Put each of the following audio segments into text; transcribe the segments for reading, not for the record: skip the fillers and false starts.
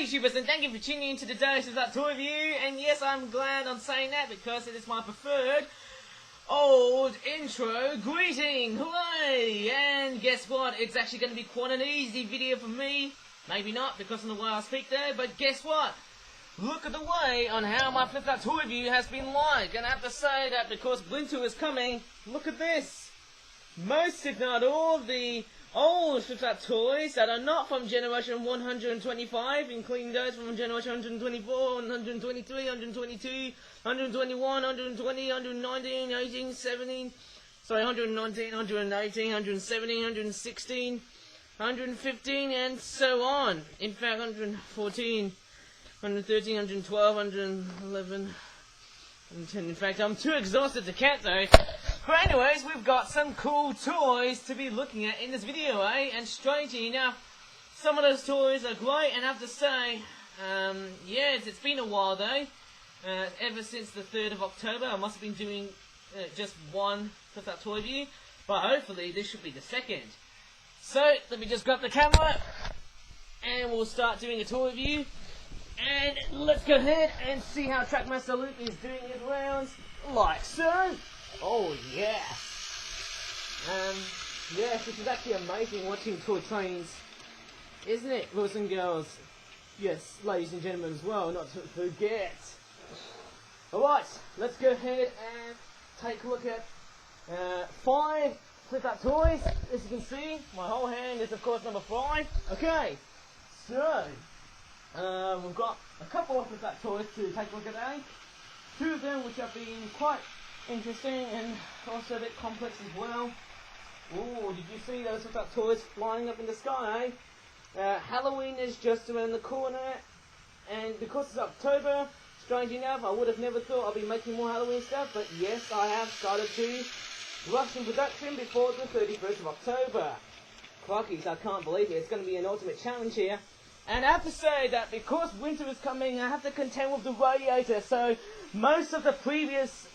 YouTubers, and thank you for tuning in to today's toy review. And yes, I'm glad I'm saying that because it is my preferred old intro greeting. Hooray! And guess what? It's actually going to be quite an easy video for me. Maybe not because of the way I speak there, but guess what? Look at the way on how my Flutterbat toy review has been like. And I have to say that because winter is coming, look at this. Most, if not all, of the old Flutterbat toys that are not from generation 125, including those from generation 124, 123, 122, 121, 120, 119, 18, 17, sorry, 119, 118, 117, 116, 115, and so on. In fact, 114, 113, 112, 111, 110. In fact, I'm too exhausted to count though. But anyways, we've got some cool toys to be looking at in this video, eh? And strangely enough, some of those toys are great, and I have to say, yes, it's been a while though. Ever since the 3rd of October, I must have been doing just one Flutterbat toy review, but hopefully this should be the second. So, let me just grab the camera, and we'll start doing a toy review. And let's go ahead and see how Trackmaster Luke is doing his rounds, like so. Oh yes. Yes, this is actually amazing watching toy trains, isn't it, boys and girls? Yes, ladies and gentlemen as well, not to forget. Alright, let's go ahead and take a look at 5 Flutterbat toys. As you can see, my whole hand is of course number 5. Okay, so we've got a couple of Flutterbat toys to take a look at today. 2 of them which have been quite interesting and also a bit complex as well. Oh, did you see those Flutterbat toys flying up in the sky, eh? Halloween is just around the corner, and because it's October, strange enough, I would have never thought I'd be making more Halloween stuff, but yes, I have started to rush in production before the 31st of October. Crikey, I can't believe it. It's going to be an ultimate challenge here. And I have to say that because winter is coming, I have to contend with the Radiator. So most of the previous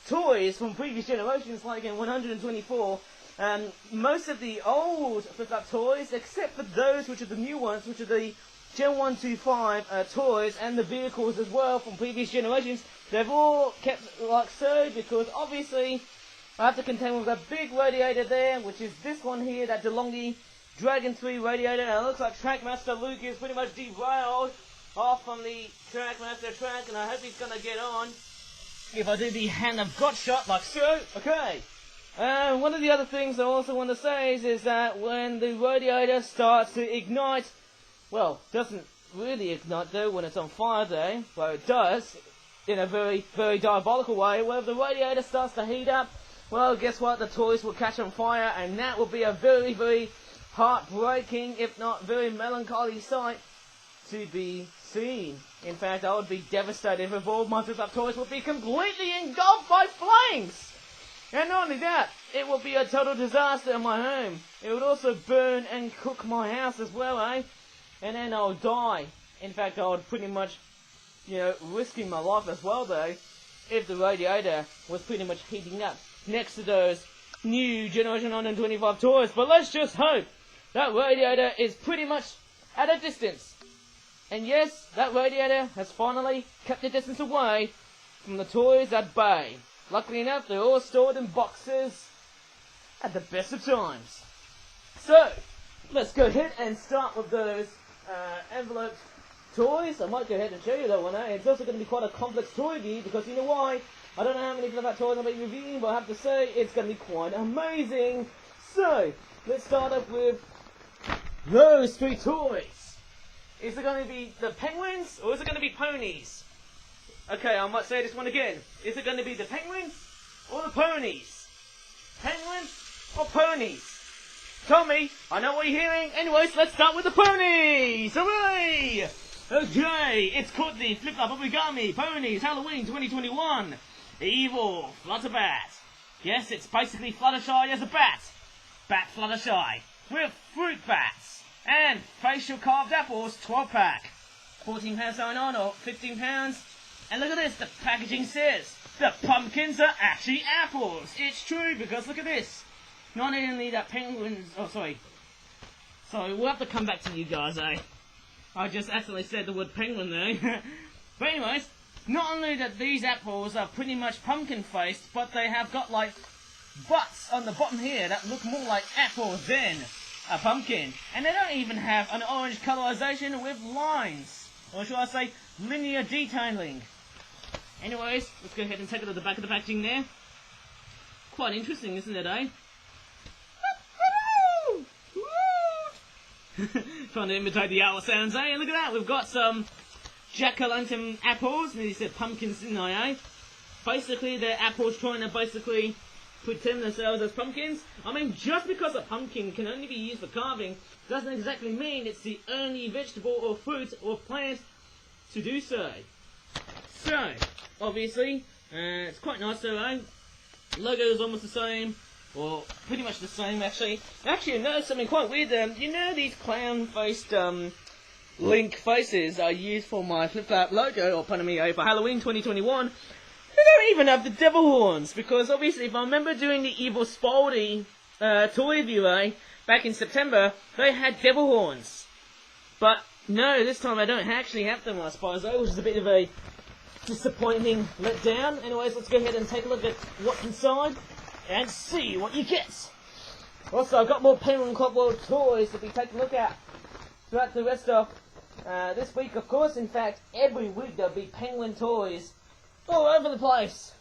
toys from previous generations, like in 124, most of the old Flutterbat toys, except for those which are the new ones, which are the Gen 125 toys, and the vehicles as well from previous generations, they've all kept like so, because obviously I have to contend with a big Radiator there, which is this one here, that DeLonghi Dragon 3 Radiator. And it looks like Trackmaster Luke is pretty much derailed off from the Trackmaster track, and I hope he's gonna get on if I do the hand of God shot like so. Okay. One of the other things I also want to say is that when the Radiator starts to ignite, well, doesn't really ignite though when it's on fire though, well it does, in a very, very diabolical way. Where the Radiator starts to heat up, well, guess what, the toys will catch on fire, and that will be a very, very heartbreaking, if not very melancholy sight to be seen. In fact, I would be devastated if all my Flutterbat toys would be completely engulfed by flames. And not only that, it would be a total disaster in my home. It would also burn and cook my house as well, eh? And then I would die. In fact, I would pretty much, risking my life as well though, if the Radiator was pretty much heating up next to those new Generation 125 toys. But let's just hope that Radiator is pretty much at a distance. And yes, that Radiator has finally kept the distance away from the toys at bay. Luckily enough, they're all stored in boxes at the best of times. So, let's go ahead and start with those enveloped toys. I might go ahead and show you that one, eh? It's also going to be quite a complex toy review, because you know why? I don't know how many Flutterbat toys I'll be reviewing, but I have to say, it's going to be quite amazing. So, let's start off with those 3 toys. Is it going to be the penguins, or is it going to be ponies? Okay, I might say this one again. Is it going to be the penguins, or the ponies? Penguins, or ponies? Tell me, I know what you're hearing. Anyways, let's start with the ponies! Hooray! Okay, it's called the Flip-Flop Origami Ponies Halloween 2021 Evil Flutterbat. Yes, it's basically Fluttershy as a bat. Bat Fluttershy with fruit bats and facial carved apples 12-pack. £14 going on, or £15. And look at this, the packaging says the pumpkins are actually apples. It's true, because look at this. Not only that penguins, we'll have to come back to you guys, eh? I just accidentally said the word penguin there. But anyways, not only that these apples are pretty much pumpkin-faced, but they have got like butts on the bottom here that look more like apples than a pumpkin. And they don't even have an orange colorization with lines. Or should I say, linear detailing. Anyways, let's go ahead and take a look at the back of the packaging there. Quite interesting, isn't it, eh? Trying to imitate the owl sounds, eh? Look at that, we've got some jack-o'-lantern apples, and he said pumpkins, didn't I, eh? Basically, they're apples trying to basically pretend themselves as pumpkins. I mean, just because a pumpkin can only be used for carving, doesn't exactly mean it's the only vegetable or fruit or plant to do so. So, obviously, it's quite nice though, eh? Logo is almost the same. Well, pretty much the same, actually. Actually, I noticed something quite weird. You know these clown-faced Link faces I used for my flip-flap logo, or pardon me, for Halloween 2021? They don't even have the devil horns, because obviously, if I remember doing the Evil Spaldy toy review, back in September, they had devil horns. But no, this time I don't actually have them, I suppose, which is a bit of a disappointing letdown. Anyways, let's go ahead and take a look at what's inside and see what you get. Also, I've got more Penguin Club World toys to be taking a look at throughout the rest of this week, of course. In fact, every week there'll be Penguin toys all over the place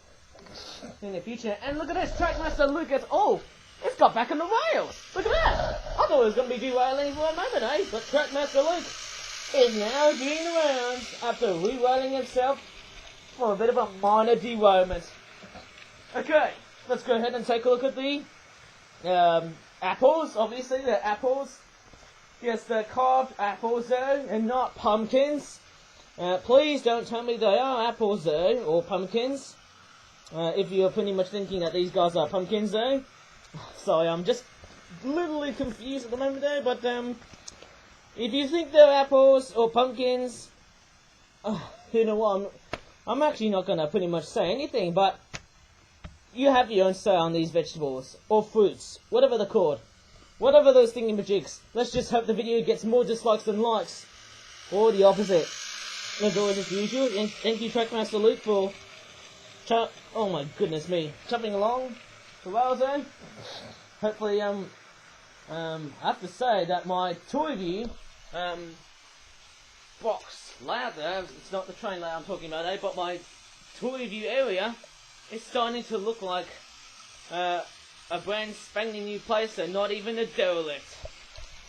in the future. And look at this, Trackmaster Luke it's got back on the rails. Look at that. I thought it was going to be derailing for a moment, eh? But Trackmaster Luke is now doing the rounds after re-railing himself for a bit of a minor derailment. Okay. Let's go ahead and take a look at the apples. Obviously, they're apples. Yes, they're carved apples, though, and not pumpkins. Please don't tell me they are apples, though, or pumpkins. If you're pretty much thinking that these guys are pumpkins, though. Sorry, I'm just literally confused at the moment, though. But if you think they're apples or pumpkins, you know what? I'm actually not going to pretty much say anything, but you have your own say on these vegetables, or fruits, whatever they're called. Whatever those thingamajigs. Let's just hope the video gets more dislikes than likes. Or the opposite. As always, as usual. And thank you, Trackmaster Luke, for oh my goodness me. Chopping along the rails there. Hopefully, I have to say that my toy review, box layout there, it's not the train layout I'm talking about, but my toy review area, it's starting to look like a brand spanking new place, and not even a derelict.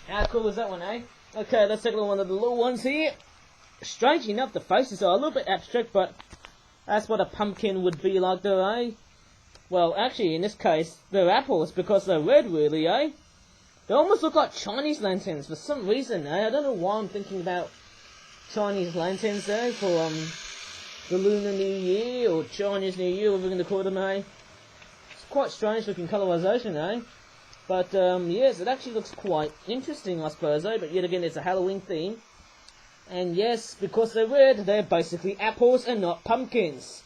How cool is that one, eh? Okay, let's take a look at one of the little ones here. Strangely enough, the faces are a little bit abstract, but that's what a pumpkin would be like though, eh? Well, actually, in this case, they're apples because they're red, really, eh? They almost look like Chinese lanterns for some reason, eh? I don't know why I'm thinking about Chinese lanterns, though, for, the Lunar New Year, or Chinese New Year, whatever we're going to call them, eh? It's quite strange looking colorization, eh? But, yes, it actually looks quite interesting, I suppose, eh? But yet again, it's a Halloween theme. And yes, because they're red, they're basically apples and not pumpkins.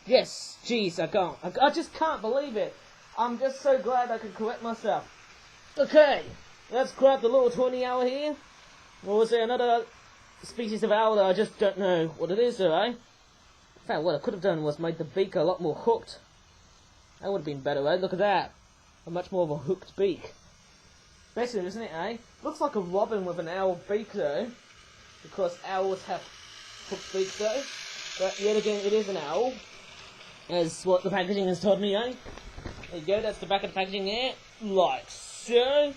Yes, jeez, I just can't believe it. I'm just so glad I could correct myself. Okay, let's grab the little 20 owl here. Or was there another species of owl that I just don't know what it is, though, eh? In fact, what I could have done was made the beak a lot more hooked. That would have been better, eh? Look at that. A much more of a hooked beak. Better, isn't it, eh? Looks like a robin with an owl beak, though. Because owls have hooked beaks, though. But yet again, it is an owl. As what the packaging has told me, eh? There you go, that's the back of the packaging there. Like so.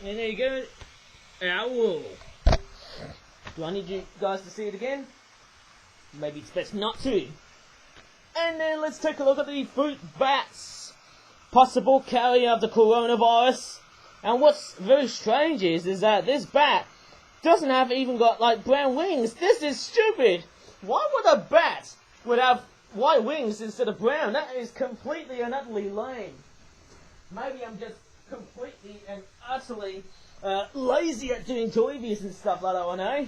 And there you go. Owl. Do I need you guys to see it again? Maybe it's best not to. And then let's take a look at the fruit bats. Possible carrier of the coronavirus. And what's very strange is that this bat doesn't have even got like brown wings. This is stupid. Why would a bat would have white wings instead of brown? That is completely and utterly lame. Maybe I'm just completely and utterly lazy at doing toy reviews and stuff like that one, eh?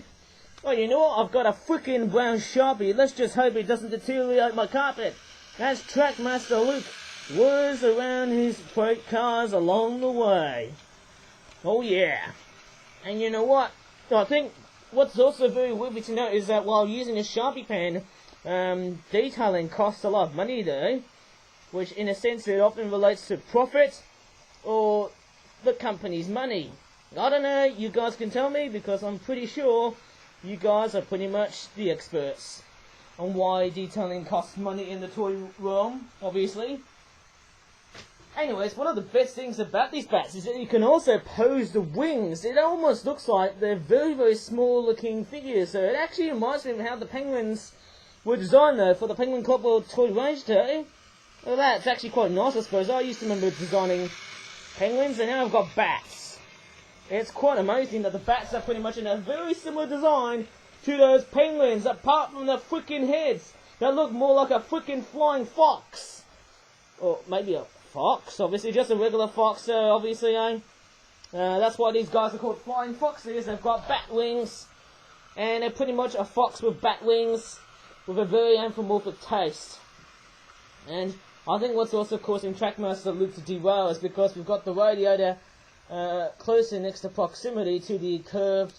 Well, you know what? I've got a freaking brown Sharpie. Let's just hope it doesn't deteriorate my carpet. As Trackmaster Luke whirs around his freight cars along the way. Oh yeah. And you know what? I think what's also very worthy to note is that while using a Sharpie pen, detailing costs a lot of money though, which in a sense it often relates to profit or the company's money. I don't know, you guys can tell me, because I'm pretty sure you guys are pretty much the experts on why detailing costs money in the toy realm, obviously. Anyways, one of the best things about these bats is that you can also pose the wings. It almost looks like they're very, very small looking figures, so it actually reminds me of how the penguins were designed though, for the Penguin Club World Toy Range today. Look at that, it's actually quite nice I suppose. I used to remember designing penguins, and now I've got bats. It's quite amazing that the bats are pretty much in a very similar design to those penguins, apart from the freaking heads that look more like a freaking flying fox. Or maybe a fox, obviously just a regular fox, obviously, that's why these guys are called flying foxes. They've got bat wings, and they're pretty much a fox with bat wings, with a very anthropomorphic taste. And I think what's also causing Trackmaster Luke to derail is because we've got the Radiator closer next to proximity to the curved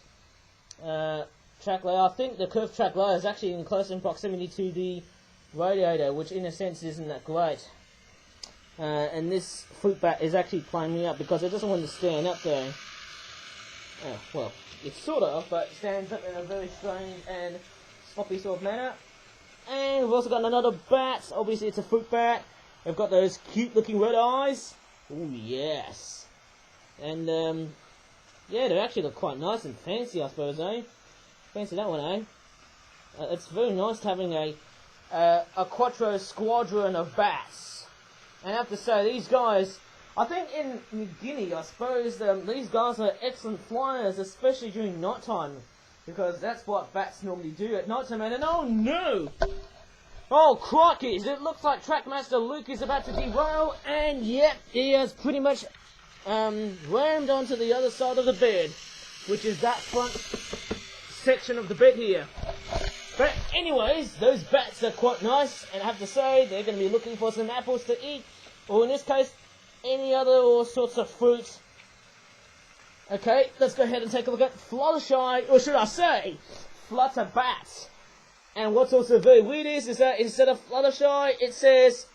track layer. I think the curved track layer is actually in close in proximity to the Radiator, which in a sense isn't that great. And this fruit bat is actually playing me up because it doesn't want to stand up there. Well, it's sort of, but it stands up in a very strange and sloppy sort of manner. And we've also got another bat. Obviously it's a fruit bat. They've got those cute looking red eyes. Oh yes. And yeah, they actually look quite nice and fancy, I suppose, eh? Fancy that one, eh? It's very nice having a quattro squadron of bats. And I have to say, these guys, I think in New Guinea, I suppose, these guys are excellent flyers, especially during night time. Because that's what bats normally do at night time. And oh no! Oh crikeys, it looks like Trackmaster Luke is about to derail, and yep, he has pretty much rammed onto the other side of the bed, which is that front section of the bed here. But anyways, those bats are quite nice, and I have to say, they're going to be looking for some apples to eat, or in this case, any other all sorts of fruit. Okay, let's go ahead and take a look at Fluttershy, or should I say, Flutterbat. And what's also very weird is that instead of Fluttershy, it says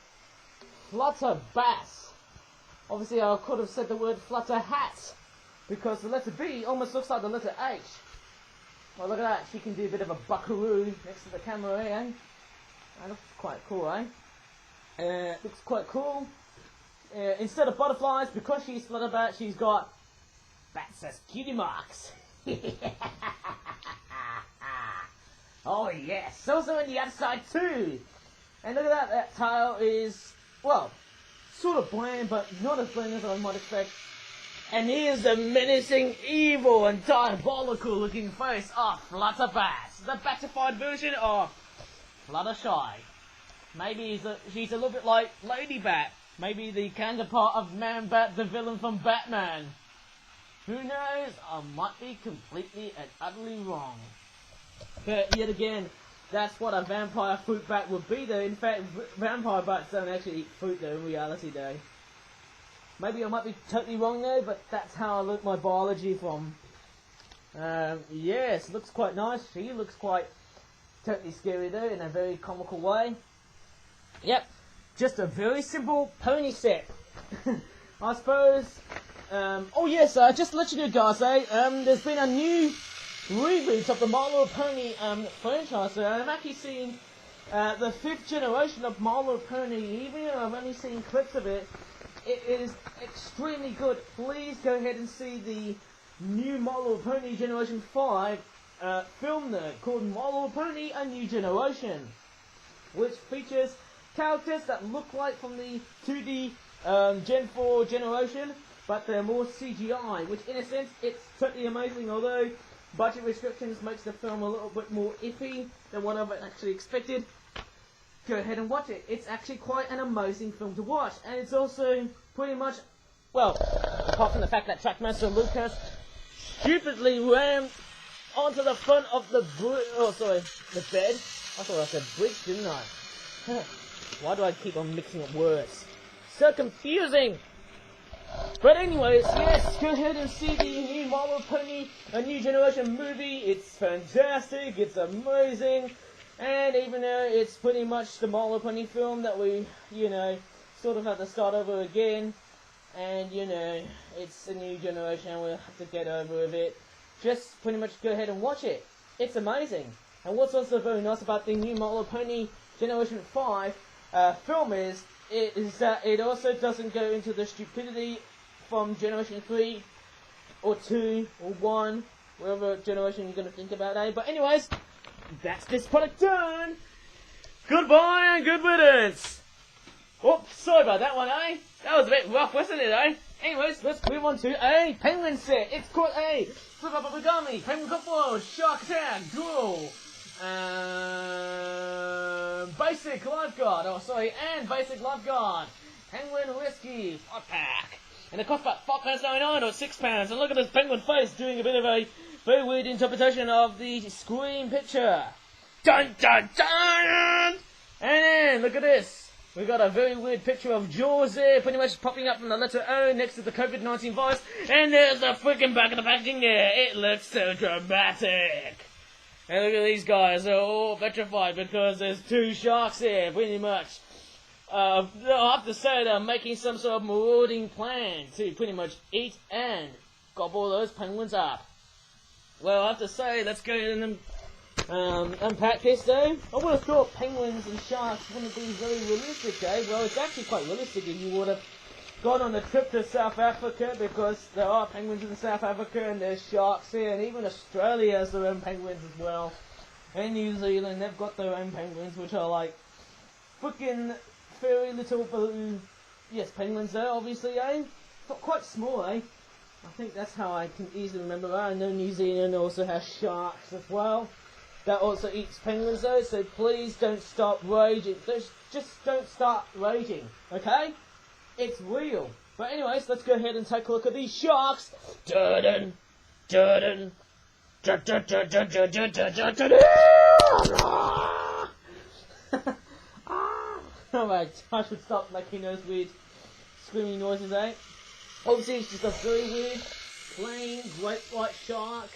Flutterbat. Obviously, I could have said the word Flutterhat, because the letter B almost looks like the letter H. Well, look at that, she can do a bit of a buckaroo next to the camera, eh? That looks quite cool, eh? Looks quite cool. Instead of butterflies, because she's Flutterbat, she's got BATZ as cutie marks. Oh yes, also on the other side too. And look at that tail is, well, sort of bland, but not as bland as I might expect. And here's the menacing, evil, and diabolical looking face of Flutterbat, the batified version of Fluttershy. Maybe she's a little bit like Lady Bat, maybe the counterpart of Man Bat, the villain from Batman. Who knows, I might be completely and utterly wrong. But yet again, that's what a vampire fruit bat would be though. In fact, vampire bats don't actually eat fruit though in reality though. Maybe I might be totally wrong though, but that's how I learnt my biology from. Yes, looks quite nice. She looks quite totally scary though, in a very comical way. Yep, just a very simple pony set. I suppose. Oh yes, just to let you know guys, there's been a new reboot of the My Little Pony franchise. So I'm actually seeing the 5th generation of My Little Pony. Even though I've only seen clips of it, it is extremely good. Please go ahead and see the new My Little Pony Generation 5 film there, called My Little Pony A New Generation, which features characters that look like from the 2D Gen 4 generation, but they're more CGI, which in a sense, it's totally amazing, although budget restrictions makes the film a little bit more iffy than what I've actually expected. Go ahead and watch it. It's actually quite an amazing film to watch, and it's also pretty much, well, apart from the fact that Trackmaster Luke has stupidly rammed onto the front of the the bed. I thought I said bridge, didn't I? Why do I keep on mixing up words? So confusing! But anyways, yes, go ahead and see the new Marvel Pony, a new generation movie. It's fantastic, it's amazing, and even though it's pretty much the Marvel Pony film that we, sort of have to start over again, and it's a new generation, we'll have to get over with it. Just pretty much go ahead and watch it. It's amazing. And what's also very nice about the new Mullet Pony Generation 5 film is that it also doesn't go into the stupidity from Generation 3 or 2 or 1, whatever generation you're going to think about, eh? But anyways, that's this product done. Goodbye and good riddance. Oops, sorry about that one, eh? That was a bit rough, wasn't it, eh? Anyways, let's move on to a penguin set. It's called a Flutterbat Origami, Penguin Couple, Shark Attack, Duel, Basic Lifeguard, and Basic Lifeguard, Penguin Whiskey, 5-pack. And it costs about £5.99 or £6. And look at this penguin face doing a bit of a very weird interpretation of the screen picture. Dun dun dun! And then, look at this. We got a very weird picture of Jaws there, pretty much popping up from the letter O next to the COVID-19 virus. And there's the freaking back of the packaging there. It looks so dramatic. And look at these guys, they're all petrified because there's 2 sharks there, pretty much. I'll have to say they're making some sort of marauding plan to pretty much eat and gobble those penguins up. Well, I have to say, let's go and unpack this though. I would have thought penguins and sharks wouldn't be very realistic, eh? Well, it's actually quite realistic if you would have gone on a trip to South Africa, because there are penguins in South Africa and there's sharks here, and even Australia has their own penguins as well. And New Zealand, they've got their own penguins, which are like freaking very little blue, penguins there, obviously, eh? But quite small, eh? I think that's how I can easily remember. I know New Zealand also has sharks as well. That also eats penguins though, so please don't stop raging. Just don't start raging, okay? It's real. But anyways, let's go ahead and take a look at these sharks. Dun dun dun. Alright, I should stop making those weird screaming noises, eh? Obviously, it's just a very weird, plain, great white shark.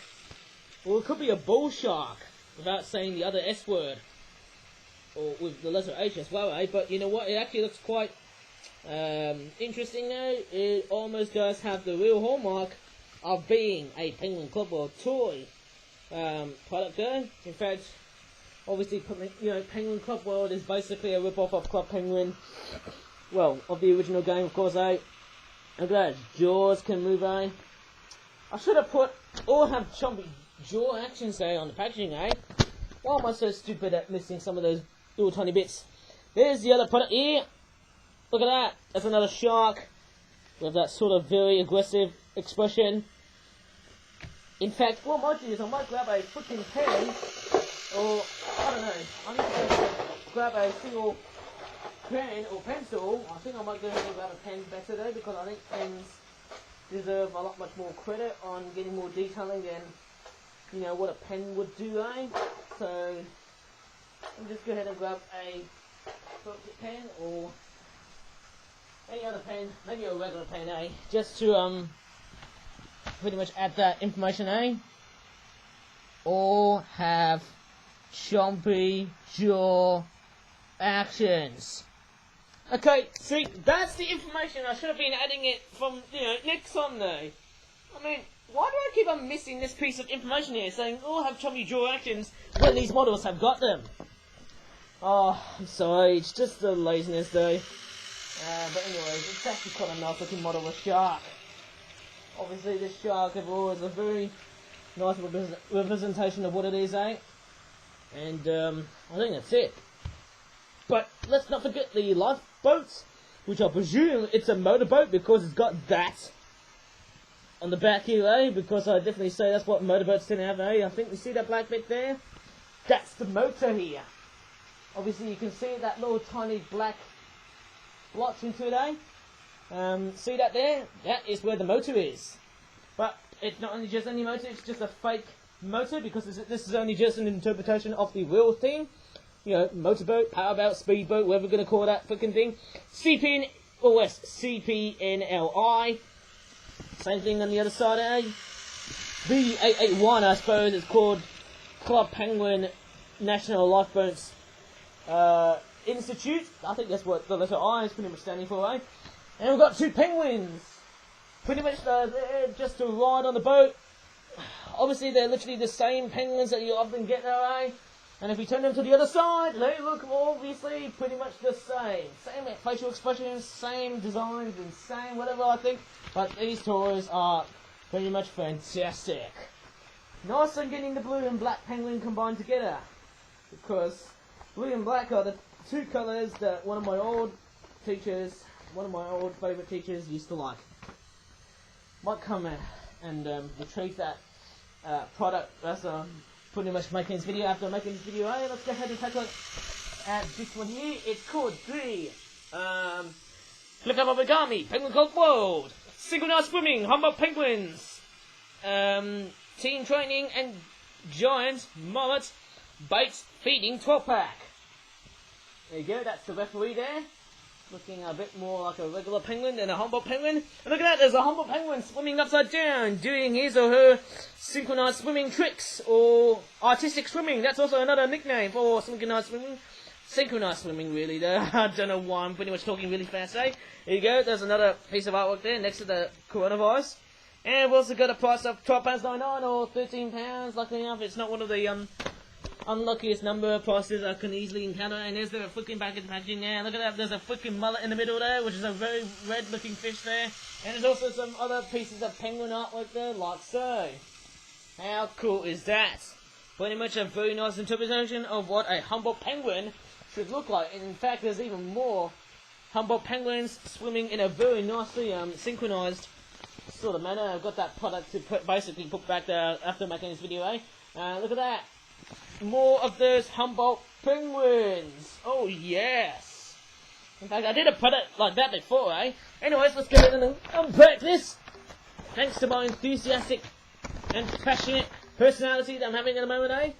Or it could be a bull shark, without saying the other S word. Or with the letter H as well, eh? But you know what? It actually looks quite interesting though. It almost does have the real hallmark of being a Penguin Club or toy product though. In fact, obviously, Penguin Club World is basically a rip-off of Club Penguin. Well, of the original game, of course, eh? Look at that, Jaws can move, eh? I should have put, or have chompy jaw actions, eh, on the packaging, eh? Why am I so stupid at missing some of those little tiny bits? There's the other product here. Look at that. That's another shark with that sort of very aggressive expression. In fact, what I might do is I might grab a freaking pen, or, I don't know, I need to grab a single pen or pencil. I think I might go ahead and grab a pen better though, because I think pens deserve a lot much more credit on getting more detailing than, what a pen would do, eh? So, I'll just go ahead and grab a pen or any other pen, maybe a regular pen, eh? Just to, pretty much add that information, eh? Or have chompy jaw actions. Okay, see, that's the information. I should have been adding it from, next on though. I mean, why do I keep on missing this piece of information here, saying, oh, have chompy jaw actions, when these models have got them? Oh, I'm sorry, it's just the laziness though. But anyways, it's actually quite a nice looking model of a shark. Obviously, this shark overall is a very nice representation of what it is, eh? And, I think that's it. But let's not forget the lifeboats, which I presume it's a motorboat because it's got that on the back here, eh? Because I definitely say that's what motorboats tend to have, eh? I think you see that black bit there? That's the motor here. Obviously, you can see that little tiny black blotch into it, eh? See that there? That is where the motor is. But it's not only just any motor, it's just a fake motor, because this is only just an interpretation of the real thing. Motorboat, powerboat, speedboat, whatever we're going to call that freaking thing. Seeping OSCPNLI. Same thing on the other side, eh? B881, I suppose, it's called Club Penguin National Lifeboats Institute. I think that's what the letter I is pretty much standing for, eh? And we've got two penguins. Pretty much there just to ride on the boat. Obviously, they're literally the same penguins that you often get there, eh? And if we turn them to the other side, they look obviously pretty much the same. Same facial expressions, same designs, and same whatever, I think. But these toys are pretty much fantastic. Nice and getting the blue and black penguin combined together. Because blue and black are the two colours that one of my old favourite teachers used to like. Might come and retrieve that product as pretty much making this video. After making this video, hey, let's go ahead and take a look at this one here. It's called the Flutterbat Origami Penguin Called World. Synchronized Swimming, Humboldt Penguins, Team Training and Giant Mullet BATZ Feeding 12-pack. There you go, that's the referee there. Looking a bit more like a regular penguin than a Humboldt penguin. And look at that, there's a Humboldt penguin swimming upside down, doing his or her synchronized swimming tricks, or artistic swimming. That's also another nickname for synchronized swimming. Synchronized swimming, really, though. I don't know why I'm pretty much talking really fast, eh? There you go, there's another piece of artwork there next to the coronavirus. And we've also got a price of £12.99 or £13. Luckily enough, it's not one of the unluckiest number of prices I can easily encounter. And there's the freaking packaging there. Look at that, there's a freaking mullet in the middle there, which is a very red looking fish there. And there's also some other pieces of penguin artwork there, like so. How cool is that? Pretty much a very nice interpretation of what a Humboldt penguin should look like. And in fact, there's even more Humboldt penguins swimming in a very nicely synchronized sort of manner. I've got that product to basically put back there after making this video, eh? Look at that. More of those Humboldt penguins. Oh, yes. In fact, I did a product like that before, eh? Anyways, let's get in and unpack this. Thanks to my enthusiastic and passionate personality that I'm having at the moment, eh?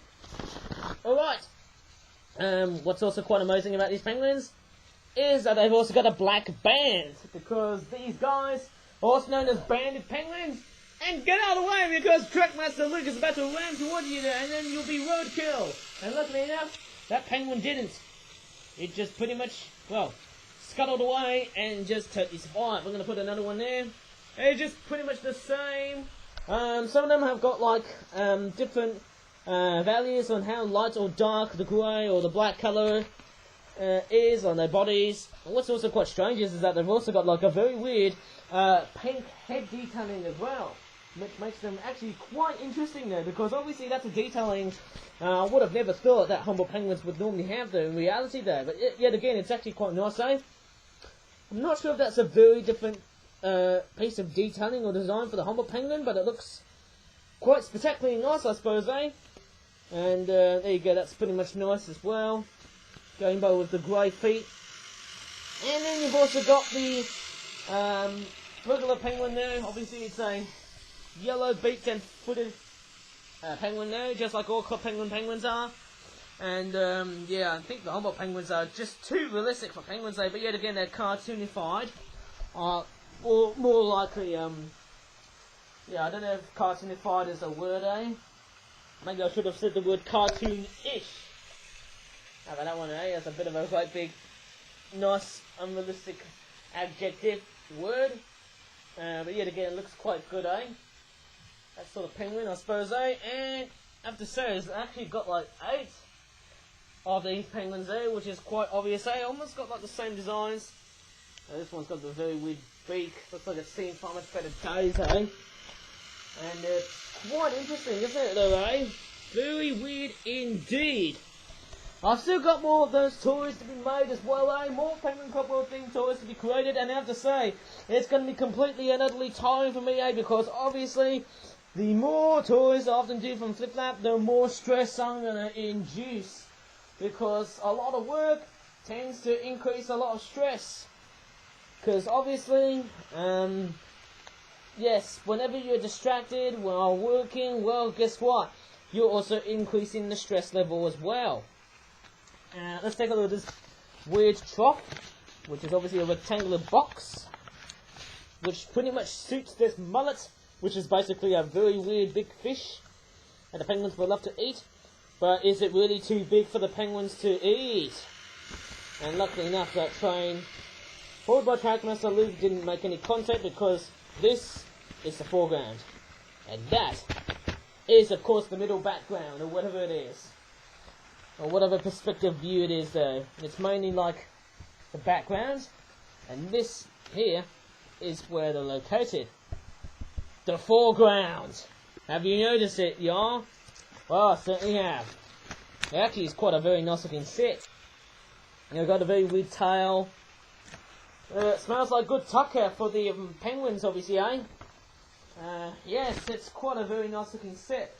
Alright. What's also quite amazing about these penguins is that they've also got a black band, because these guys are also known as banded penguins. And get out of the way, because Trackmaster Luke is about to ram towards you there, and then you'll be roadkill. And luckily enough, that penguin didn't. It just pretty much, well, scuttled away and just totally survived. We're going to put another one there. It's just pretty much the same. Some of them have got like different values on how light or dark the grey or the black colour is on their bodies. And what's also quite strange is that they've also got like a very weird pink head detailing as well, which makes them actually quite interesting though, because obviously that's a detailing I would have never thought that Humboldt penguins would normally have though in reality though, but yet again it's actually quite nice, eh? I'm not sure if that's a very different piece of detailing or design for the Humboldt penguin, but it looks quite spectacularly nice, I suppose, eh? And there you go, that's pretty much nice as well, going by with the grey feet. And then you've also got the regular penguin there. Obviously it's a yellow beaked and footed penguin there, just like all club penguins are. And yeah, I think the Humboldt penguins are just too realistic for penguins though, but yet again they're cartoonified. Or more likely, yeah, I don't know if cartoonified is a word, eh? Maybe I should have said the word cartoon-ish. How about that one, eh? That's a bit of a great big, nice, unrealistic adjective word. But yet again, it looks quite good, eh? That sort of penguin, I suppose, eh? And I have to say, it's actually got like 8 of these penguins there, which is quite obvious, eh? Almost got like the same designs. This one's got the very weird beak. Looks like it's seen far much better days, eh? And it's quite interesting, isn't it, though, eh? Very weird indeed. I've still got more of those toys to be made as well, eh? More Penguin Club World themed toys to be created, and I have to say, it's going to be completely and utterly tiring for me, eh? Because obviously, the more toys I often do from FlipFlap, the more stress I'm going to induce. Because a lot of work tends to increase a lot of stress. Because obviously, yes, whenever you're distracted while working, well, guess what? You're also increasing the stress level as well. Let's take a look at this weird trough. which is obviously a rectangular box, which pretty much suits this mullet, which is basically a very weird big fish, and the penguins will love to eat. But is it really too big for the penguins to eat? And luckily enough, that train, pulled by Trackmaster Luke, didn't make any contact because this is the foreground. And that is, of course, the middle background, or whatever it is. Or whatever perspective view it is, though. It's mainly like the background, and this here is where they're located. The foreground! Have you noticed it, y'all? Well, I certainly have. It actually is quite a very nice looking set. You've got a very weird tail. It smells like good tucker for the penguins, obviously, eh? Yes, it's quite a very nice looking set.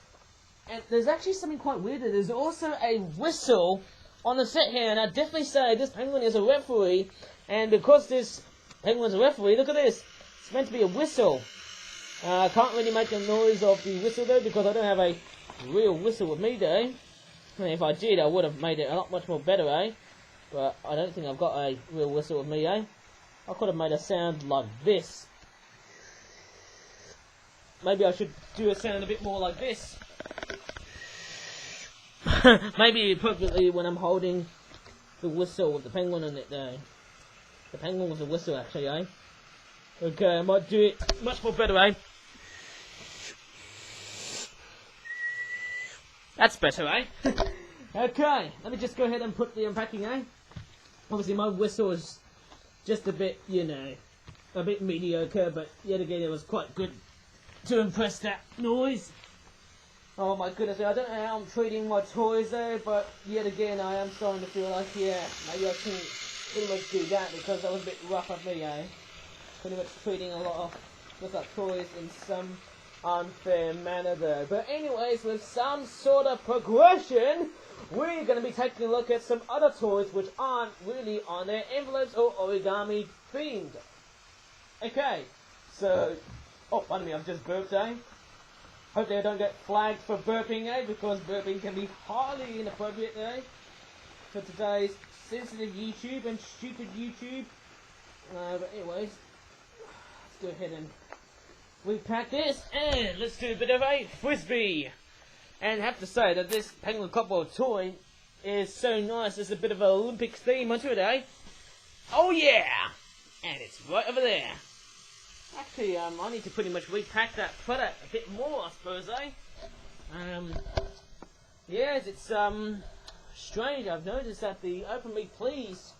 And there's actually something quite weird. There's also a whistle on the set here, and I'd definitely say this penguin is a referee. And because this penguin's a referee, look at this. It's meant to be a whistle. I can't really make the noise of the whistle though, because I don't have a real whistle with me though. And if I did, I would have made it a lot much more better, eh? But I don't think I've got a real whistle with me, eh? I could have made a sound like this. Maybe I should do a sound a bit more like this. Maybe appropriately when I'm holding the whistle with the penguin on it though. The penguin with the whistle actually, eh? Okay, I might do it much more better, eh? That's better, eh? Okay, let me just go ahead and put the unpacking, eh? Obviously my whistle is just a bit, you know, a bit mediocre, but yet again it was quite good to impress that noise. Oh my goodness, I don't know how I'm treating my toys though, but yet again I am starting to feel like, yeah, maybe I shouldn't pretty much do that because that was a bit rough of me, eh? Pretty much treating a lot of our toys in some unfair manner though. But anyways, with some sort of progression, we're going to be taking a look at some other toys which aren't really on their envelopes or origami themed. Okay, so, oh, pardon me, I've just burped, eh? Hopefully I don't get flagged for burping, eh? Because burping can be highly inappropriate, eh? For today's sensitive YouTube and stupid YouTube. But anyways, let's go ahead and repack this, and let's do a bit of a frisbee. And I have to say that this Penguin Copperboard toy is so nice. There's a bit of an Olympic theme onto it, eh? Oh yeah! And it's right over there. Actually, I need to pretty much repack that Flutter a bit more, I suppose, eh? Yes, it's, strange. I've noticed that the Open Me Please,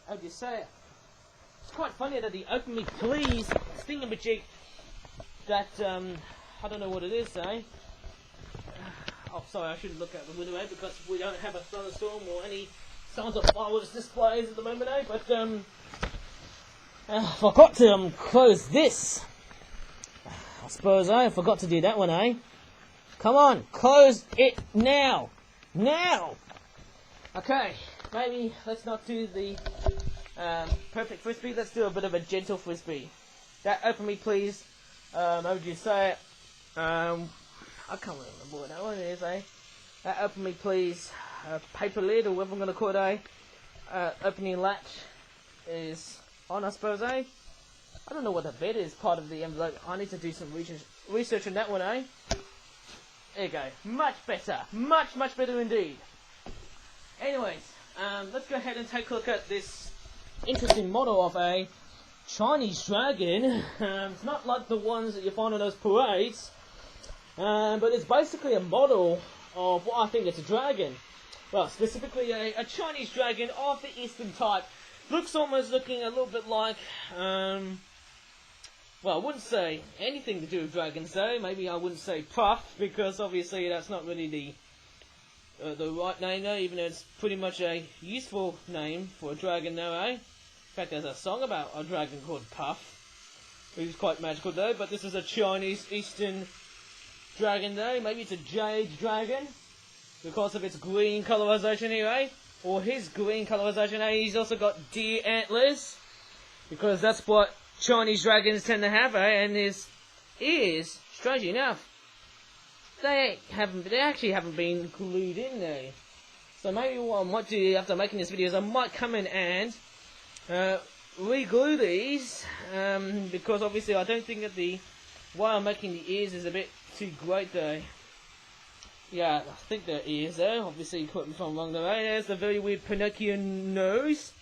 how do you say it? It's quite funny that the Open Me Please thingamajig, that, I don't know what it is, eh? Oh, sorry, I shouldn't look out the window, eh? Because we don't have a thunderstorm or any signs of fireworks displays at the moment, eh? But, I forgot to close this. I suppose I forgot to do that one, eh? Come on, close it now! Now! Okay, maybe let's not do the perfect frisbee. Let's do a bit of a gentle frisbee. That Open Me Please. How would you say it? I can't remember what that one is, eh? That Open Me Please paper lid, or whatever I'm going to call it, eh? Opening latch is on, I suppose, eh? I don't know what the bed is part of the envelope. I need to do some research on that one, eh? There you go. Much better. Much, much better indeed. Anyways, let's go ahead and take a look at this interesting model of a Chinese dragon. It's not like the ones that you find on those parades, but it's basically a model of what I think it's a dragon. Well, specifically a Chinese dragon of the Eastern type. Looks almost looking a little bit like, well, I wouldn't say anything to do with dragons though. Maybe I wouldn't say puff, because obviously that's not really the right name though, even though it's pretty much a useful name for a dragon though, eh? In fact, there's a song about a dragon called Puff, which is quite magical though, but this is a Chinese Eastern dragon though. Maybe it's a jade dragon, because of its green colorization here, eh? Or his green colorization, eh? He's also got deer antlers, because that's what Chinese dragons tend to have, eh? And his ears, strangely enough, they actually haven't been glued in there. So maybe what I might do after making this video is I might come in and re-glue these because obviously I don't think that the way I'm making the ears is a bit too great though. Yeah, I think they're ears though. Obviously, correct me if I'm wrong though. There's the very weird Pinocchio nose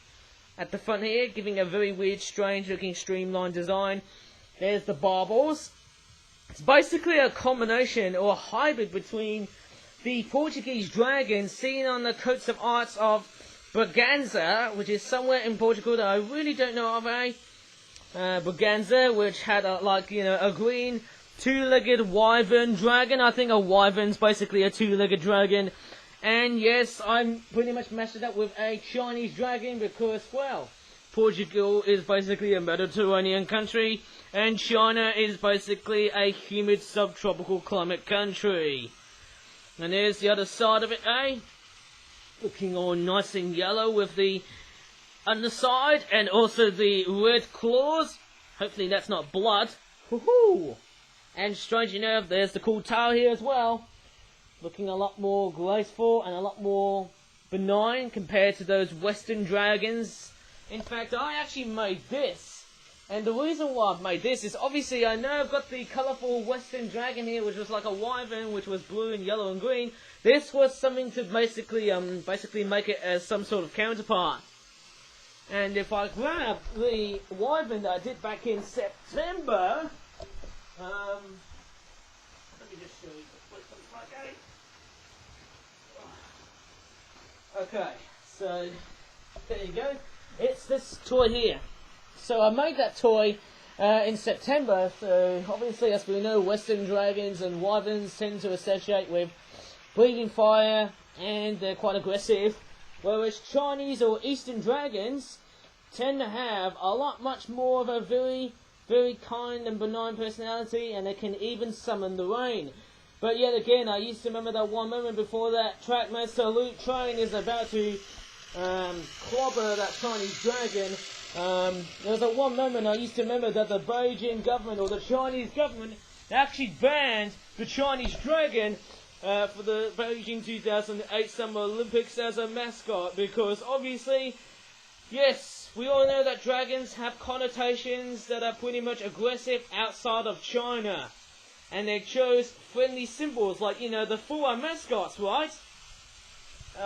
at the front here, giving a very weird, strange looking streamlined design. There's the barbels. It's basically a combination or a hybrid between the Portuguese dragon seen on the coats of arms of Braganza, which is somewhere in Portugal that I really don't know of, Braganza, which had a green two-legged wyvern dragon. I think a wyvern's basically a two-legged dragon. And yes, I'm pretty much messed it up with a Chinese dragon because, well, Portugal is basically a Mediterranean country, and China is basically a humid subtropical climate country. And there's the other side of it, looking all nice and yellow with the underside, and also the red claws. Hopefully that's not blood. Woohoo! And strange enough, there's the cool tail here as well. Looking a lot more graceful and a lot more benign compared to those Western dragons. In fact, I actually made this. And the reason why I've made this is obviously I know I've got the colourful Western dragon here, which was like a wyvern, which was blue and yellow and green. This was something to basically make it as some sort of counterpart. And if I grab the wyvern that I did back in September, let me just show you what it looks like, Okay, so there you go. It's this toy here. So I made that toy in September. So obviously, as we know, Western dragons and wyverns tend to associate with breathing fire, and they're quite aggressive. Whereas Chinese or Eastern dragons tend to have a lot much more of a very, very kind and benign personality, and they can even summon the rain. But yet again, I used to remember that one moment before that Trackmaster Luke train is about to clobber that Chinese dragon. There was that one moment I used to remember that the Beijing government, or the Chinese government, actually banned the Chinese dragon for the Beijing 2008 Summer Olympics as a mascot, because obviously, yes, we all know that dragons have connotations that are pretty much aggressive outside of China. And they chose friendly symbols like, you know, the four mascots, right?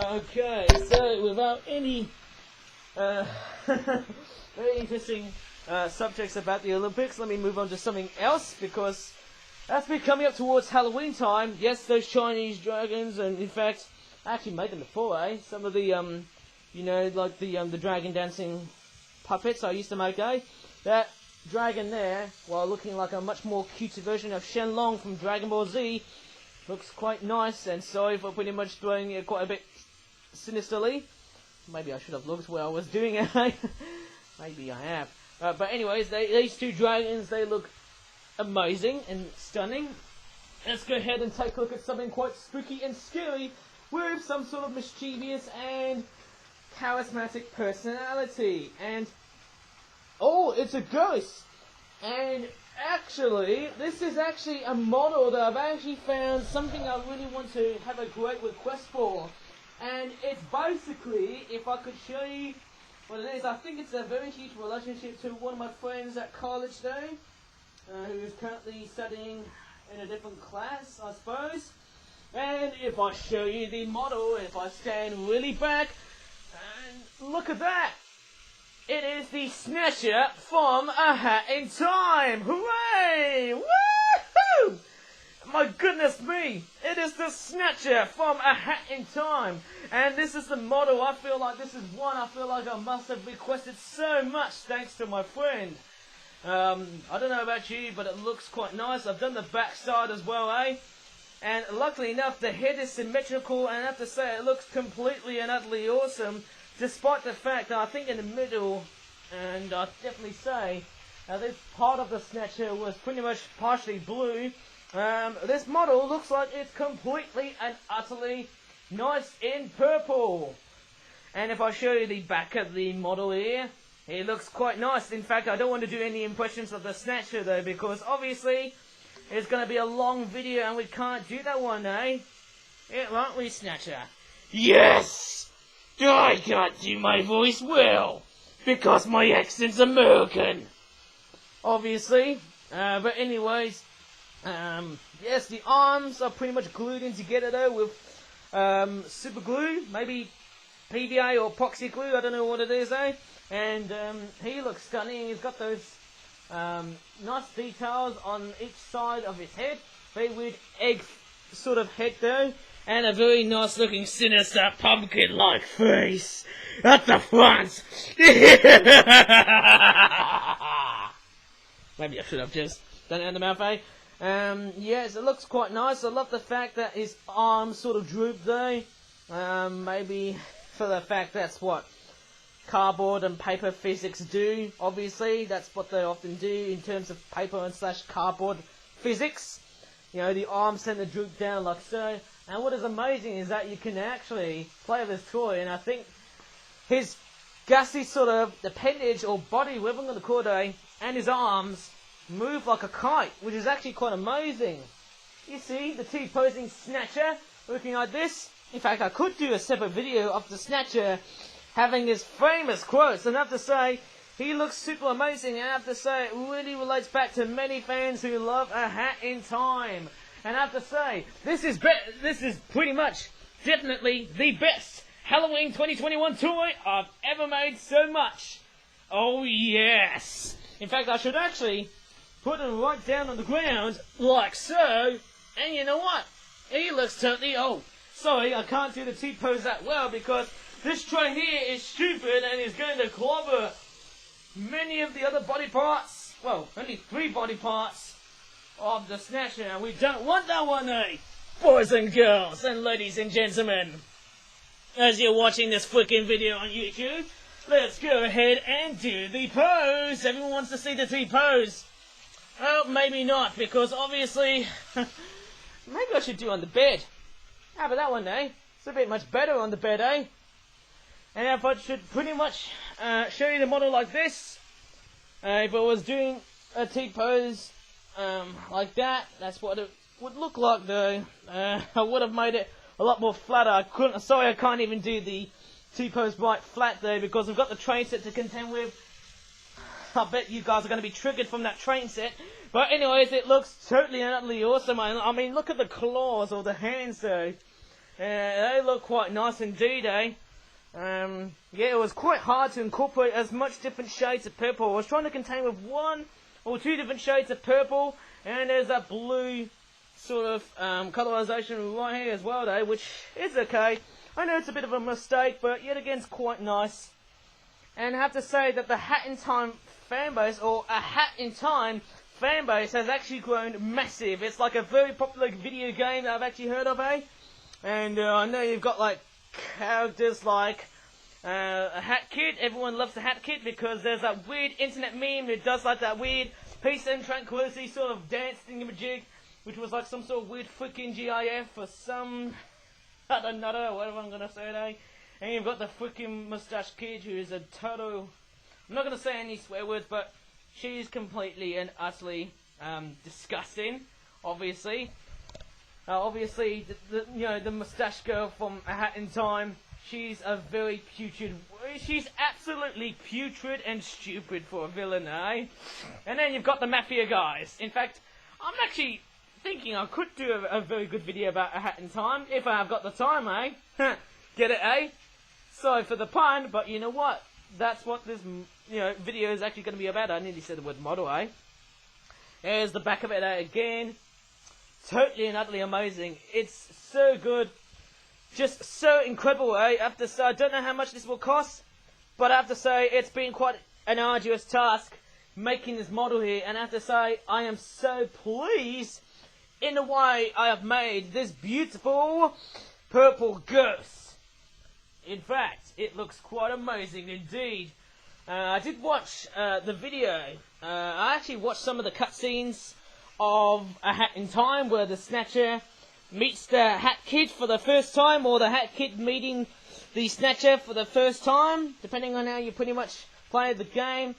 Okay, so without any very interesting subjects about the Olympics, let me move on to something else, because as we're coming up towards Halloween time, yes, those Chinese dragons, and in fact, I actually made them before, Some of the, you know, like the dragon dancing puppets I used to make, That dragon there, while looking like a much more cuter version of Shenlong from Dragon Ball Z, looks quite nice, and sorry for pretty much throwing it quite a bit sinisterly. Maybe I should have looked where I was doing it, Maybe I have. But anyways, these two dragons, they look amazing and stunning. Let's go ahead and take a look at something quite spooky and scary with some sort of mischievous and charismatic personality. And oh, it's a ghost! And actually, this is actually a model that I've actually found something I really want to have a great request for. And it's basically, if I could show you what it is, I think it's a very huge relationship to one of my friends at college though, who is currently studying in a different class, I suppose. And if I show you the model, if I stand really back, and look at that! It is the Snatcher from A Hat in Time! Hooray! Woohoo! My goodness me! It is the Snatcher from A Hat in Time! And this is the model. I feel like this is one I feel like I must have requested so much thanks to my friend. I don't know about you, but it looks quite nice. I've done the back side as well, And luckily enough, the head is symmetrical, and I have to say it looks completely and utterly awesome. Despite the fact that I think in the middle, and I'd definitely say, this part of the Snatcher was pretty much partially blue. This model looks like it's completely and utterly nice in purple. And if I show you the back of the model here, it looks quite nice. In fact, I don't want to do any impressions of the Snatcher though, because obviously it's going to be a long video and we can't do that one, Yeah, won't we, Snatcher? Yes! I can't do my voice well. because my accent's American, obviously. But anyways, yes, the arms are pretty much glued in together though with super glue, maybe PVA or epoxy glue, I don't know what it is though. And he looks stunning. He's got those nice details on each side of his head, very weird egg sort of head though, and a very nice looking sinister pumpkin like face at the front. Maybe I should have just done it in the mouth, eh? Yes, it looks quite nice. I love the fact that his arms sort of droop though. Maybe for the fact that's what cardboard and paper physics do, obviously. That's what they often do in terms of paper and / cardboard physics. You know, the arms tend to droop down like so. And what is amazing is that you can actually play with this toy, and I think his gassy sort of appendage or body, whatever I'm going to call it, and his arms move like a kite, which is actually quite amazing. You see the T-posing Snatcher looking like this. In fact, I could do a separate video of the Snatcher having his famous quotes, and I have to say, he looks super amazing. I have to say, it really relates back to many fans who love A Hat in Time. And I have to say, this is pretty much, definitely, the best Halloween 2021 toy I've ever made so much. Oh yes! In fact, I should actually put him right down on the ground, like so, and you know what? He looks totally, oh, sorry, I can't do the T-pose that well because this tray here is stupid and is going to clobber many of the other body parts, well, only 3 body parts of the Snatcher, and we don't want that one, eh? Boys and girls, and ladies and gentlemen, as you're watching this freaking video on YouTube, let's go ahead and do the pose. Everyone wants to see the T-pose. Well, maybe not, because obviously, maybe I should do on the bed. How about that one, eh? It's a bit much better on the bed, eh? And if I should pretty much show you the model like this, if I was doing a T-pose like that, that's what it would look like though. I would have made it a lot more flatter. Sorry I can't even do the T-pose right flat though, because I've got the train set to contend with. I bet you guys are going to be triggered from that train set. But anyways, it looks totally and utterly awesome. I mean, look at the claws or the hands though. They look quite nice indeed, eh? Yeah, it was quite hard to incorporate as much different shades of purple. I was trying to contain with 1 or 2 different shades of purple, and there's that blue sort of colorization right here as well though, which is okay. I know it's a bit of a mistake, but yet again it's quite nice. And I have to say that the Hat in Time fanbase, or A Hat in Time fanbase, has actually grown massive. It's like a very popular video game that I've actually heard of, eh? And I know you've got like characters like a Hat Kid. Everyone loves the Hat Kid because there's that weird internet meme that does like that weird peace and tranquility sort of dance thingamajig, which was like some sort of weird freaking GIF for some other nutter, whatever I'm gonna say today. And you've got the freaking mustache kid who is a total, I'm not gonna say any swear words, but she's completely and utterly disgusting, obviously. Obviously, you know, the mustache girl from A Hat in Time, she's a very putrid, she's absolutely putrid and stupid for a villain, eh? And then you've got the Mafia guys. In fact, I'm actually thinking I could do a very good video about A Hat in Time, if I have got the time, eh? Get it, eh? Sorry for the pun, but you know what? That's what this, video is actually going to be about. I nearly said the word model, eh? There's the back of it again. Totally and utterly amazing. It's so good. Just so incredible, eh? I have to say, I don't know how much this will cost, but I have to say, it's been quite an arduous task making this model here, and I have to say, I am so pleased in the way I have made this beautiful purple ghost. In fact, it looks quite amazing indeed. I did watch the video. I actually watched some of the cutscenes of A Hat in Time, where the Snatcher meets the Hat Kid for the first time, or the Hat Kid meeting the Snatcher for the first time, depending on how you pretty much play the game.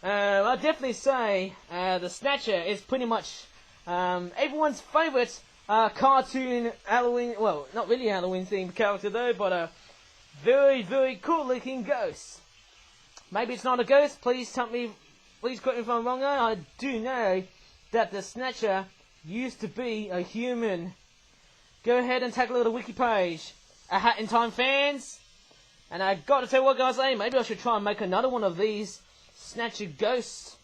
I'll definitely say the Snatcher is pretty much everyone's favourite cartoon Halloween, well, not really Halloween themed character though, but a very, very cool looking ghost. maybe it's not a ghost. Please correct me if I'm wrong. I do know that the Snatcher used to be a human. Go ahead and take a look at the wiki page. A Hat in Time fans. And I got to tell you what, guys, maybe I should try and make another one of these Snatcher Ghost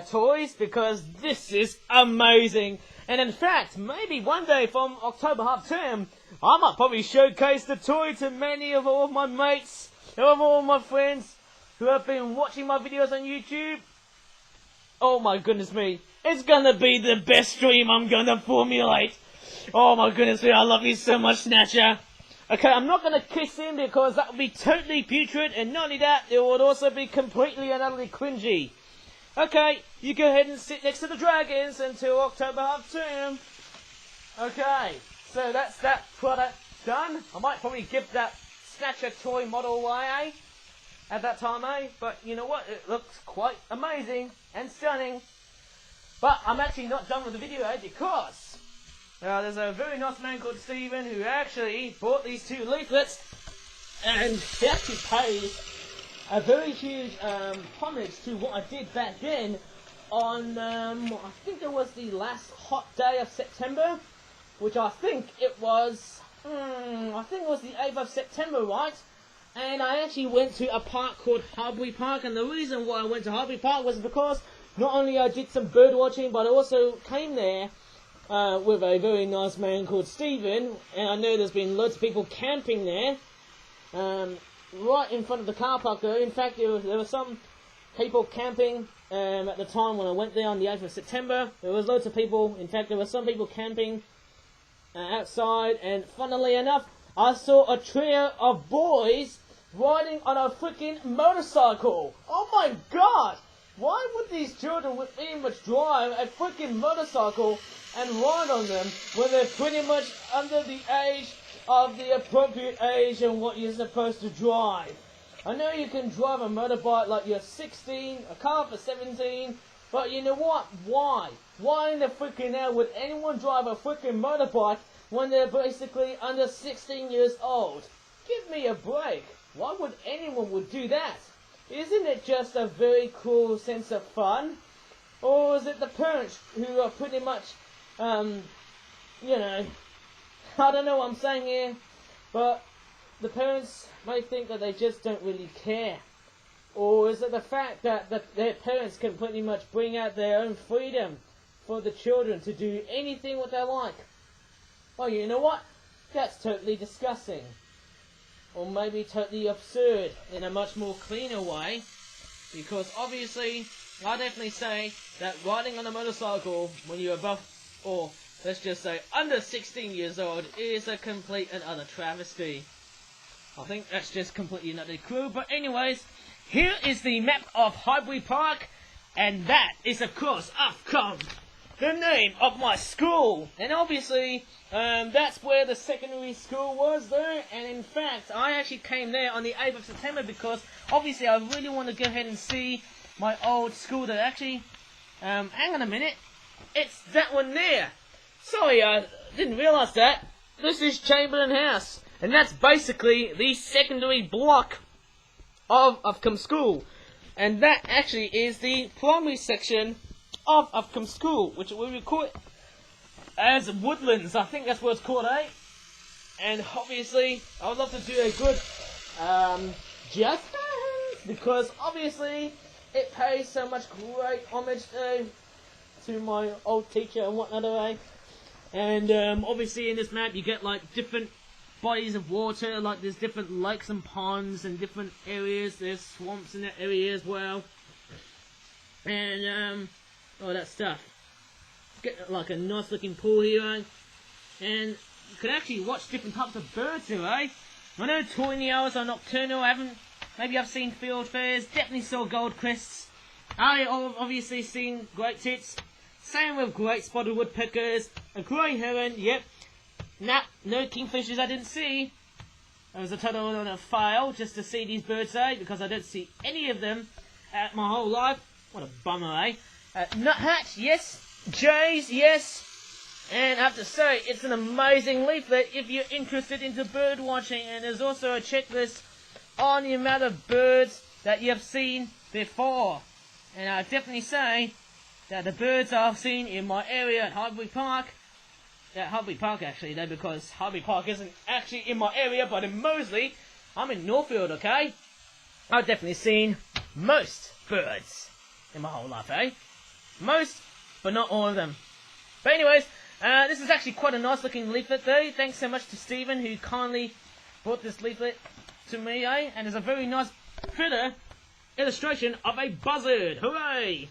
toys, because this is amazing. And in fact, maybe one day from October half term, I might probably showcase the toy to many of all of my mates, of all of my friends who have been watching my videos on YouTube. Oh my goodness me, it's gonna be the best stream I'm gonna formulate. Oh my goodness me, I love you so much, Snatcher. Okay, I'm not gonna kiss him because that would be totally putrid, and not only that, it would also be completely and utterly cringy. Okay, you go ahead and sit next to the dragons until October half term. Okay, so that's that product done. I might probably give that Snatcher toy model away at that time, but you know what? It looks quite amazing and stunning. But I'm actually not done with the video, because there's a very nice man called Stephen who actually bought these two leaflets, and he actually paid a very huge homage to what I did back then on, I think it was the last hot day of September, which I think it was the 8th of September, right? And I actually went to a park called HARVEY Park, and the reason why I went to HARVEY Park was because not only I did some bird watching, but I also came there with a very nice man called Stephen, and I know there's been loads of people camping there. Right in front of the car park though. In fact, there were some people camping at the time when I went there on the 8th of September. There was loads of people. In fact, there were some people camping outside, and funnily enough, I saw a trio of boys riding on a freaking motorcycle. Oh my god! Why would these children with me much drive a freaking motorcycle and ride on them when they're pretty much under the age of the appropriate age and what you're supposed to drive? I know you can drive a motorbike like you're 16, a car for 17, but you know what? Why? Why in the freaking hell would anyone drive a freaking motorbike when they're basically under 16 years old? Give me a break. Why would anyone would do that? Isn't it just a very cool sense of fun? Or is it the parents who are pretty much, I don't know what I'm saying here, but the parents may think that they just don't really care. Or is it the fact that their parents can pretty much bring out their own freedom for the children to do anything what they like? Well, you know what? That's totally disgusting. Or maybe totally absurd in a much more cleaner way. Because obviously, I definitely say that riding on a motorcycle when you're above, or let's just say under 16 years old, is a complete and utter travesty. I think that's just completely and utterly cruel. But anyways, here is the map of HARVEY Park, and that is of course Ofcom, the name of my school. And obviously, that's where the secondary school was there. And in fact, I actually came there on the 8th of September because obviously I really want to go ahead and see my old school that actually, hang on a minute, it's that one there. Sorry, I didn't realise that. This is Chamberlain House, and that's basically the secondary block of Ofcom School. And that actually is the primary section of Ofcom School, which we would call it as Woodlands. I think that's what it's called, eh? And obviously, I would love to do a good just because obviously it pays so much great homage to my old teacher and whatnot, eh? And obviously in this map you get like different bodies of water, like there's different lakes and ponds and different areas. There's swamps in that area as well, and all that stuff. Get like a nice looking pool here, eh? And you can actually watch different types of birds here, eh? I know tawny owls are nocturnal. Maybe I've seen field fairs. Definitely saw gold crests. I've obviously seen great tits. Same with great spotted woodpeckers. A grey heron, yep. Nah, no kingfishers I didn't see. I was a total on a fail just to see these birds, eh? Because I don't see any of them at my whole life. What a bummer, eh? Nuthatch, yes. Jays, yes. And I have to say, it's an amazing leaflet if you're interested into bird watching. And there's also a checklist on the amount of birds that you have seen before. And I'll definitely say that the birds I've seen in my area at HARVEY Park, actually, though, because HARVEY Park isn't actually in my area, but in Moseley, I'm in Northfield, okay? I've definitely seen most birds in my whole life, eh? Most, but not all of them. But anyways, this is actually quite a nice looking leaflet though. Thanks so much to Stephen who kindly brought this leaflet to me, eh? And there's a very nice critter illustration of a buzzard. Hooray!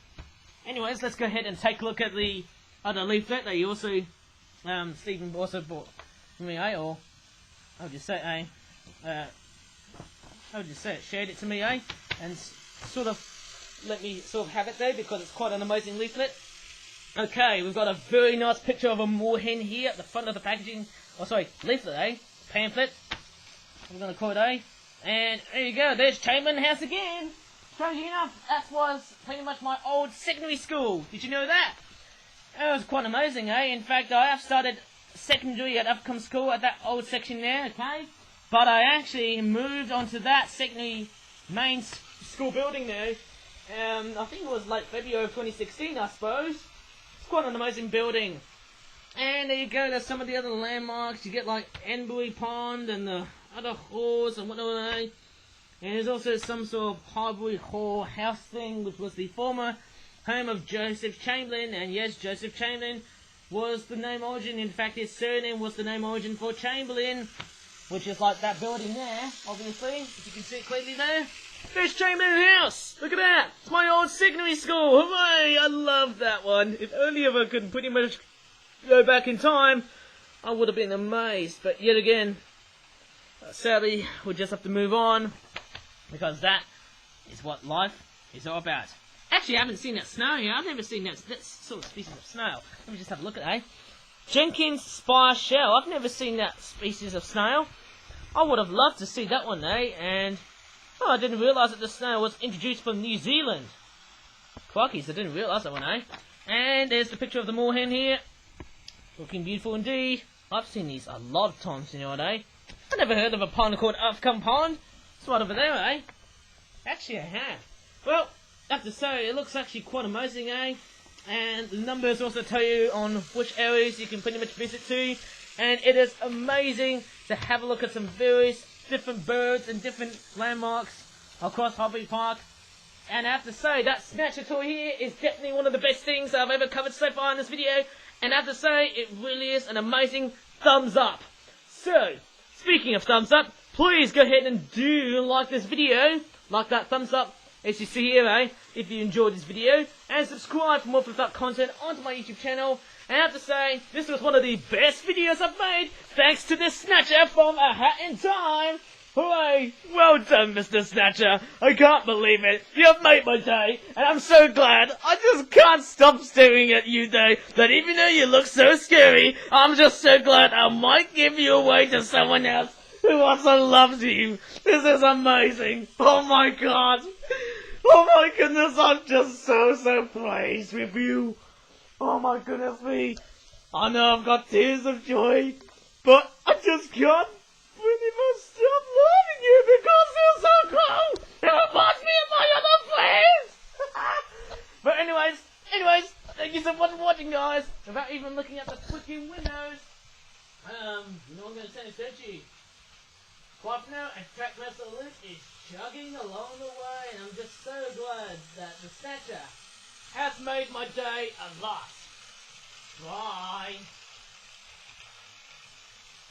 Anyways, let's go ahead and take a look at the other leaflet that you also, Stephen also brought me, eh? Or, I would just say, shared it to me, eh? And sort of let me sort of have it there because it's quite an amazing leaflet. Okay, we've got a very nice picture of a moorhen here at the front of the packaging. Oh, sorry, leaflet, eh? Pamphlet. We're going to call it, eh? And there you go, there's Chamberlain House again. Strangely enough, that was pretty much my old secondary school. Did you know that? It was quite amazing, eh? In fact, I have started secondary at Upcombe School at that old section there, okay? But I actually moved onto that secondary main school building there. I think it was like February of 2016, I suppose. It's quite an amazing building. And there you go, there's some of the other landmarks. You get like Enbury Pond and the other halls and whatnot, eh? And there's also some sort of Highbury Hall house thing, which was the former home of Joseph Chamberlain. And yes, Joseph Chamberlain was the name origin. In fact, his surname was the name origin for Chamberlain, which is like that building there, obviously. If you can see it clearly there. There's Chamberlain House! Look at that! It's my old secondary school! Hooray! I love that one. If only if I could pretty much go back in time, I would have been amazed. But yet again, sadly, we just have to move on, because that is what life is all about. Actually, I haven't seen that snail here. I've never seen that sort of species of snail. Let me just have a look at that. Jenkins Spire Shell. I've never seen that species of snail. I would have loved to see that one, eh? And oh, I didn't realise that the snail was introduced from New Zealand. Crikeys, I didn't realise that one, eh? And there's the picture of the moorhen here. Looking beautiful indeed. I've seen these a lot of times, you know what, eh? I never heard of a pond called Upcombe Pond. It's right over there, eh? Actually, I have. Well, I have to say, it looks actually quite amazing, eh? And the numbers also tell you on which areas you can pretty much visit to. And it is amazing to have a look at some various different birds and different landmarks across HARVEY Park. And I have to say, that Snatcher toy here is definitely one of the best things I've ever covered so far in this video. And I have to say, it really is an amazing thumbs up. So, speaking of thumbs up, please go ahead and do like this video. Like that thumbs up, as you see here, eh? If you enjoyed this video. And subscribe for more Flutterbat content onto my YouTube channel. And I have to say, this was one of the best videos I've made, thanks to this Snatcher from A Hat in Time. Hooray! Well done, Mr. Snatcher. I can't believe it. You've made my day, and I'm so glad. I just can't stop staring at you, though, that even though you look so scary, I'm just so glad I might give you away to someone else who also loves you. This is amazing. Oh my god. Oh my goodness, I'm just so pleased with you. Oh my goodness me. I know I've got tears of joy, but I just can't pretty much stop loving you because you're so cool. It reminds me of my other friends. But anyways, thank you so much for watching, guys. Without even looking at the freaking windows, you know what I'm going to say, don't you? Bye for now, and Trackmaster Luke is chugging along the way, and I'm just so glad that the Snatcher has made my day a lot. Bye.